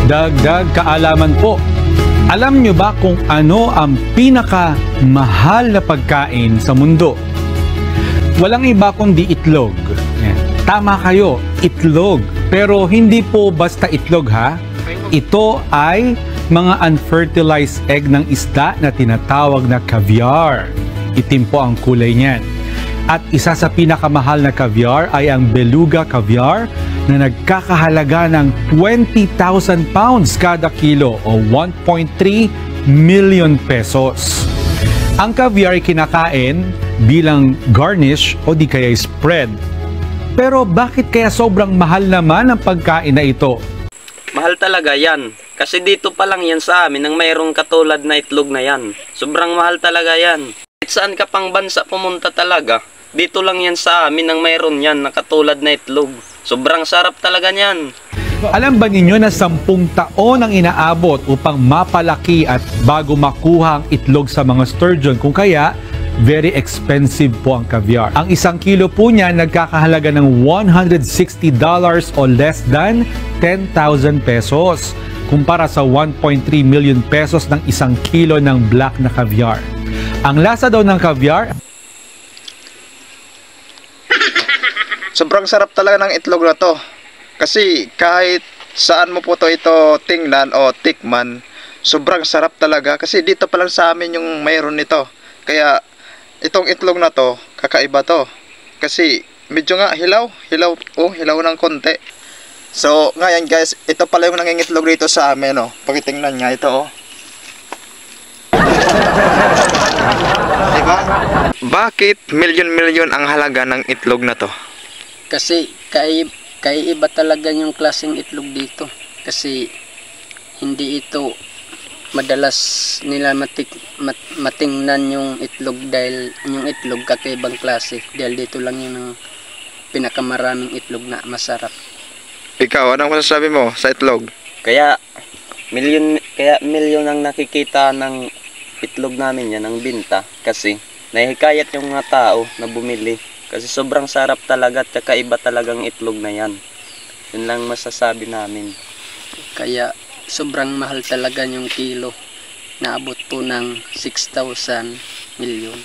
Dagdag kaalaman po. Alam nyo ba kung ano ang pinakamahal na pagkain sa mundo? Walang iba kundi itlog. Tama kayo, itlog. Pero hindi po basta itlog ha. Ito ay mga unfertilized egg ng isda na tinatawag na caviar. Itim po ang kulay niyan. At isa sa pinakamahal na caviar ay ang beluga caviar na nagkakahalaga ng 20,000 pounds kada kilo o 1.3 million pesos. Ang caviar ay kinakain bilang garnish o di kaya spread. Pero bakit kaya sobrang mahal naman ang pagkain na ito? Mahal talaga yan. Kasi dito pa lang yan sa amin nang mayroong katulad na itlog na yan. Sobrang mahal talaga yan. Kahit saan ka pang bansa pumunta talaga, dito lang yan sa amin nang mayroon yan na katulad na itlog. Sobrang sarap talaga niyan. Alam ba ninyo na 10 taon ang inaabot upang mapalaki at bago makuha ang itlog sa mga sturgeon, kung kaya very expensive po ang caviar. Ang 1 kilo po niya nagkakahalaga ng $160 o less than 10,000 pesos kumpara sa 1.3 million pesos ng 1 kilo ng black na caviar. Ang lasa daw ng caviar, sobrang sarap talaga ng itlog na to. Kasi kahit saan mo po ito tingnan o tikman, sobrang sarap talaga. Kasi dito pa lang sa amin yung mayroon nito. Kaya itong itlog na to, kakaiba to. Kasi medyo nga hilaw ng konti. So ngayon guys, ito pala yung nangingitlog dito sa amin. Pakitingnan nga ito. Diba? Bakit milyon-milyon ang halaga ng itlog na to? Kasi kaiba talaga yung klaseng itlog dito. Kasi hindi ito madalas nila matingnan yung itlog dahil yung itlog kakaibang klase. Dahil dito lang yung pinakamaraming itlog na masarap. Ikaw, anong masasabi mo sa itlog? Kaya milyon ang nakikita ng itlog namin yan, ang binta. Kasi nahihikayat yung mga tao na bumili. Kasi sobrang sarap talaga at kakaiba talagang itlog na yan. Yun lang masasabi namin. Kaya sobrang mahal talaga yung kilo. Naabot po ng 6,000 milyon.